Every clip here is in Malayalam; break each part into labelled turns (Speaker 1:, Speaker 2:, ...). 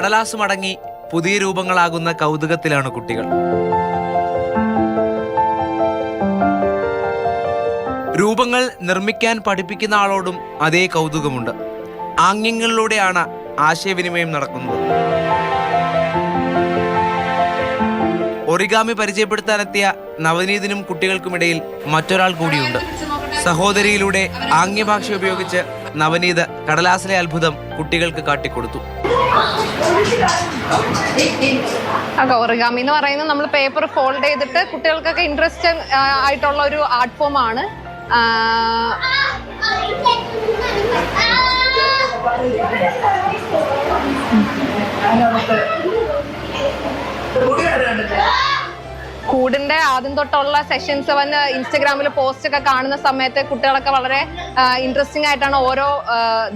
Speaker 1: കടലാസ് മടങ്ങി പുതിയ രൂപങ്ങളാകുന്ന കൗതുകത്തിലാണ് കുട്ടികൾ. രൂപങ്ങൾ നിർമ്മിക്കാൻ പഠിപ്പിക്കുന്ന ആളോടും അതേ കൗതുകമുണ്ട്. ആംഗ്യങ്ങളിലൂടെയാണ് ആശയവിനിമയം നടക്കുന്നത്. ഒറിഗാമി പരിചയപ്പെടുത്താനെത്തിയ നവനീതിനും കുട്ടികൾക്കുമിടയിൽ മറ്റൊരാൾ കൂടിയുണ്ട്. സഹോദരിയിലൂടെ ആംഗ്യഭാഷ ഉപയോഗിച്ച് നവനീത് കടലാസിലെ അത്ഭുതം കുട്ടികൾക്ക് കാട്ടിക്കൊടുത്തു.
Speaker 2: ഒറിഗാമി എന്ന് പറയുന്നത് നമ്മൾ പേപ്പർ ഫോൾഡ് ചെയ്തിട്ട് കുട്ടികൾക്കൊക്കെ ഇൻട്രസ്റ്റ് ആയിട്ടുള്ള ഒരു ആർട്ട് ഫോം ആണ്. കൂടിന്റെ ആദ്യം തൊട്ടുള്ള സെഷൻസ് വന്ന് ഇൻസ്റ്റഗ്രാമിൽ പോസ്റ്റ് ഒക്കെ കാണുന്ന സമയത്ത് കുട്ടികളൊക്കെ വളരെ ഇൻട്രസ്റ്റിംഗ് ആയിട്ടാണ് ഓരോ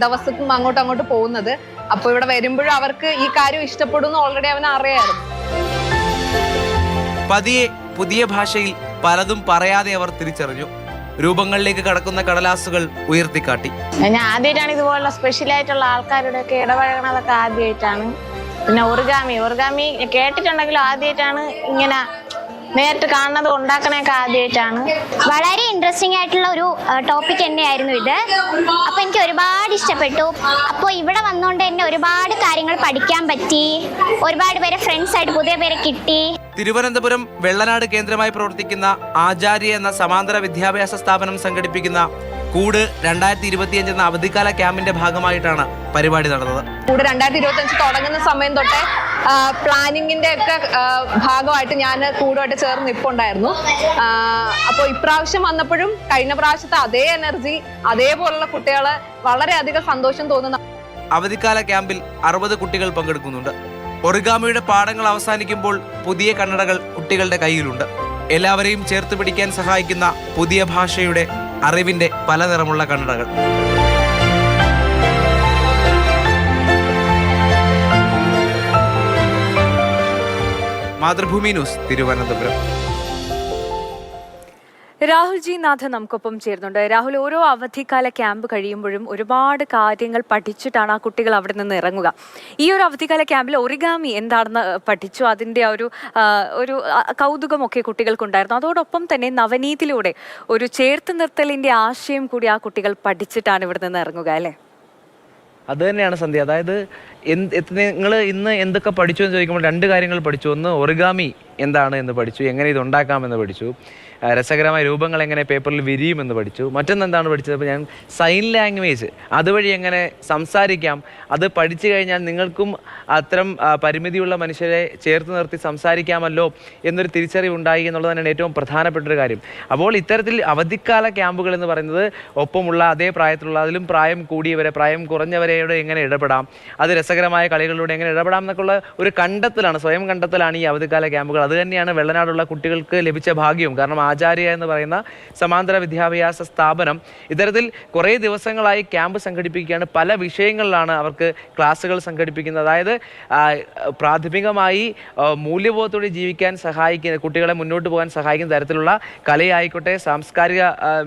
Speaker 2: ദിവസത്തും അങ്ങോട്ട് പോകുന്നത്. അപ്പോൾ ഇവിടെ വരുമ്പോഴും അവർക്ക് ഈ കാര്യം ഇഷ്ടപ്പെടുന്നു ഓൾറെഡി അവന് അറിയായിരുന്നു.
Speaker 1: പതിയെ പുതിയ ഭാഷയിൽ പലതും പറയാതെ അവർ തിരിച്ചറിഞ്ഞു. രൂപങ്ങളിലേക്ക് കടക്കുന്ന കടലാസുകൾ ഉയർത്തിക്കാട്ടി.
Speaker 3: ഞാൻ ആദ്യമായിട്ടാണ് ഇതുപോലുള്ള സ്പെഷ്യൽ ആയിട്ടുള്ള ആൾക്കാരുടെ ഒക്കെ ഇടപഴകണതൊക്കെ ആദ്യമായിട്ടാണ്. പിന്നെ ഒറിഗാമി കേട്ടിട്ടുണ്ടെങ്കിലും ആദ്യമായിട്ടാണ് ഇങ്ങനെ നേരിട്ട് കാണുന്നത്, ഉണ്ടാക്കണൊക്കെ ആദ്യമായിട്ടാണ്.
Speaker 4: വളരെ ഇൻട്രസ്റ്റിംഗ് ആയിട്ടുള്ള ഒരു ടോപ്പിക് തന്നെയായിരുന്നു ഇത്. അപ്പോൾ എനിക്ക് ഒരുപാട് ഇഷ്ടപ്പെട്ടു. അപ്പോൾ ഇവിടെ വന്നുകൊണ്ട് തന്നെ ഒരുപാട് കാര്യങ്ങൾ പഠിക്കാൻ പറ്റി. ഒരുപാട് പേരെ ഫ്രണ്ട്സ് ആയിട്ട് പുതിയ പേരെ കിട്ടി.
Speaker 1: തിരുവനന്തപുരം വെള്ളനാട് കേന്ദ്രമായി പ്രവർത്തിക്കുന്ന ആചാര്യ എന്ന സമാന്തര വിദ്യാഭ്യാസ സ്ഥാപനം സംഘടിപ്പിക്കുന്ന കൂട് 2025 എന്ന അവധിക്കാല ക്യാമ്പിന്റെ ഭാഗമായിട്ടാണ് പരിപാടി നടന്നത്.
Speaker 2: കൂട് 2025 തുടങ്ങുന്ന സമയം തൊട്ടേ പ്ലാനിങ്ങിന്റെ ഒക്കെ ഭാഗമായിട്ട് ഞാൻ കൂടുമായിട്ട് ചേർന്ന് നിൽപ്പുണ്ടായിരുന്നു. അപ്പോൾ ഇപ്രാവശ്യം വന്നപ്പോഴും കഴിഞ്ഞ പ്രാവശ്യത്തെ അതേ എനർജി, അതേപോലുള്ള കുട്ടികള് വളരെയധികം സന്തോഷം തോന്നുന്നു.
Speaker 1: അവധിക്കാല ക്യാമ്പിൽ 60 കുട്ടികൾ പങ്കെടുക്കുന്നുണ്ട്. ഒറിഗാമിയുടെ പാഠങ്ങൾ അവസാനിക്കുമ്പോൾ പുതിയ കണ്ണടകൾ കുട്ടികളുടെ കയ്യിലുണ്ട്. എല്ലാവരെയും ചേർത്ത് പിടിക്കാൻ സഹായിക്കുന്ന പുതിയ ഭാഷയുടെ അറിവിന്റെ പല നിറമുള്ള കണ്ണടകൾ. മാതൃഭൂമി ന്യൂസ്, തിരുവനന്തപുരം.
Speaker 5: രാഹുൽ ജി നാഥ് നമുക്കൊപ്പം ചേരുന്നുണ്ട്. രാഹുൽ, ഓരോ അവധിക്കാല ക്യാമ്പ് കഴിയുമ്പോഴും ഒരുപാട് കാര്യങ്ങൾ പഠിച്ചിട്ടാണ് ആ കുട്ടികൾ അവിടെ നിന്ന് ഇറങ്ങുക. ഈ ഒരു അവധിക്കാല ക്യാമ്പിൽ ഒറിഗാമി എന്താണെന്ന് പഠിച്ചു. അതിൻ്റെ ഒരു കൗതുകമൊക്കെ കുട്ടികൾക്കുണ്ടായിരുന്നു. അതോടൊപ്പം തന്നെ നവനീതിലൂടെ ഒരു ചേർത്ത് നിർത്തലിൻ്റെ ആശയം കൂടി ആ കുട്ടികൾ പഠിച്ചിട്ടാണ് ഇവിടെ നിന്ന് ഇറങ്ങുക, അല്ലേ?
Speaker 1: അത് തന്നെയാണ് സന്ധ്യ. അതായത് നിങ്ങൾ ഇന്ന് എന്തൊക്കെ പഠിച്ചു എന്ന് ചോദിക്കുമ്പോൾ 2 കാര്യങ്ങൾ പഠിച്ചു. ഒന്ന്, ഒറിഗാമി എന്താണ് എന്ന് പഠിച്ചു, എങ്ങനെ ഇത് ഉണ്ടാക്കാമെന്ന് പഠിച്ചു, രസകരമായ രൂപങ്ങൾ എങ്ങനെ പേപ്പറിൽ വിരിയുമെന്ന് പഠിച്ചു. മറ്റൊന്ന് എന്താണ് പഠിച്ചത്? അപ്പോൾ ഞാൻ സൈൻ ലാംഗ്വേജ് അതുവഴി എങ്ങനെ സംസാരിക്കാം, അത് പഠിച്ചു കഴിഞ്ഞാൽ നിങ്ങൾക്കും അത്തരം പരിമിതിയുള്ള മനുഷ്യരെ ചേർത്ത് നിർത്തി സംസാരിക്കാമല്ലോ എന്നൊരു തിരിച്ചറിവുണ്ടായി എന്നുള്ളത് തന്നെയാണ് ഏറ്റവും പ്രധാനപ്പെട്ടൊരു കാര്യം. അപ്പോൾ ഇത്തരത്തിൽ അവധിക്കാല ക്യാമ്പുകൾ എന്ന് പറയുന്നത് ഒപ്പമുള്ള അതേ പ്രായത്തിലുള്ള, അതിലും പ്രായം കൂടിയവരെ, പ്രായം കുറഞ്ഞവരെയോട് എങ്ങനെ ഇടപെടാം, അത് രസകരമായ കളികളിലൂടെ എങ്ങനെ ഇടപെടാം എന്നൊക്കെയുള്ള ഒരു കണ്ടെത്തലാണ്, സ്വയം കണ്ടെത്തലാണ് ഈ അവധിക്കാല ക്യാമ്പുകൾ. അത് തന്നെയാണ് വെള്ളനാടുള്ള കുട്ടികൾക്ക് ലഭിച്ച ഭാഗ്യവും. കാരണം ആചാര്യ എന്ന് പറയുന്ന സമാന്തര വിദ്യാഭ്യാസ സ്ഥാപനം ഇത്തരത്തിൽ കുറേ ദിവസങ്ങളായി ക്യാമ്പ് സംഘടിപ്പിക്കുകയാണ്. പല വിഷയങ്ങളിലാണ് അവർക്ക് ക്ലാസ്സുകൾ സംഘടിപ്പിക്കുന്നത്. അതായത് പ്രാഥമികമായി മൂല്യബോധത്തോടെ ജീവിക്കാൻ സഹായിക്കുന്ന, കുട്ടികളെ മുന്നോട്ട് പോകാൻ സഹായിക്കുന്ന തരത്തിലുള്ള കലയായിക്കോട്ടെ, സാംസ്കാരിക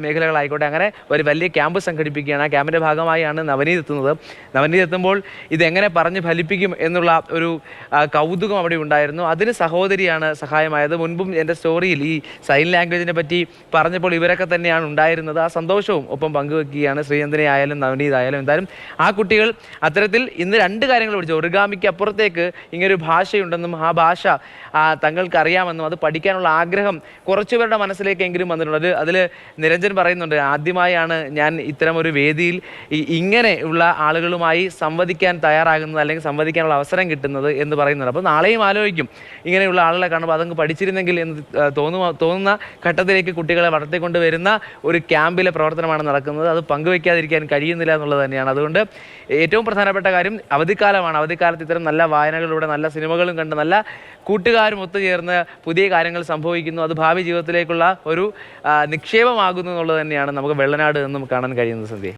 Speaker 1: മേഖലകളായിക്കോട്ടെ, അങ്ങനെ ഒരു വലിയ ക്യാമ്പ് സംഘടിപ്പിക്കുകയാണ്. ആ ക്യാമ്പിൻ്റെ ഭാഗമായാണ് നവനീത് എത്തുന്നത്. നവനീത് എത്തുമ്പോൾ ഇതെങ്ങനെ പറഞ്ഞ് ഫലിപ്പിക്കും എന്നുള്ള ഒരു കൗതുകം അവിടെ ഉണ്ടായിരുന്നു. അതിന് സഹോദരിയാണ് സഹായമായത്. മുൻപും എൻ്റെ സ്റ്റോറിയിൽ ഈ സൈൻ ലാംഗ്വേജിനെ പറ്റി പറഞ്ഞപ്പോൾ ഇവരൊക്കെ തന്നെയാണ് ഉണ്ടായിരുന്നത്. ആ സന്തോഷവും ഒപ്പം പങ്കുവെക്കുകയാണ് ശ്രീചന്ദ്രനെ ആയാലും നവനീത് ആയാലും. എന്തായാലും ആ കുട്ടികൾ അത്തരത്തിൽ ഇന്ന് 2 കാര്യങ്ങൾ പഠിച്ചു. ഒറിഗാമിക്ക് അപ്പുറത്തേക്ക് ഇങ്ങനൊരു ഭാഷയുണ്ടെന്നും ആ ഭാഷ തങ്ങൾക്ക് അറിയാമെന്നും അത് പഠിക്കാനുള്ള ആഗ്രഹം കുറച്ചുപേരുടെ മനസ്സിലേക്കെങ്കിലും വന്നിട്ടുണ്ട്. അതിൽ നിരഞ്ജൻ പറയുന്നുണ്ട്, ആദ്യമായാണ് ഞാൻ ഇത്തരം ഒരു വേദിയിൽ ഇങ്ങനെ ഉള്ള ആളുകളുമായി സംവദിക്കാൻ തയ്യാറാകുന്നത്, അല്ലെങ്കിൽ സംവദിക്കാനുള്ള അവസരം കിട്ടുന്നത് എന്ന് പറയുന്നുണ്ട്. അപ്പോൾ നാളെയും ആലോചിക്കും ഇങ്ങനെയുള്ള ആളുകളെ കാണുമ്പോൾ അതങ്ങ് പഠിച്ചിരുന്നെങ്കിൽ എന്ന് തോന്നുന്ന ഘട്ടത്തിലേക്ക് കുട്ടികളെ വളർത്തിക്കൊണ്ട് വരുന്ന ഒരു ക്യാമ്പിലെ പ്രവർത്തനമാണ് നടക്കുന്നത്. അത് പങ്കുവയ്ക്കാതിരിക്കാൻ കഴിയുന്നില്ല എന്നുള്ളത് തന്നെയാണ്. അതുകൊണ്ട് ഏറ്റവും പ്രധാനപ്പെട്ട കാര്യം അവധിക്കാലമാണ്. അവധിക്കാലത്ത് ഇത്തരം നല്ല വായനകളിലൂടെ, നല്ല സിനിമകളും കണ്ട്, നല്ല കൂട്ടുകാരും ഒത്തുചേർന്ന് പുതിയ കാര്യങ്ങൾ സംഭവിക്കുന്നു. അത് ഭാവി ജീവിതത്തിലേക്കുള്ള ഒരു നിക്ഷേപമാകുന്നു എന്നുള്ളത് തന്നെയാണ് നമുക്ക് വെള്ളനാട് നിന്നും കാണാൻ കഴിയുന്നത്. സന്ധ്യ.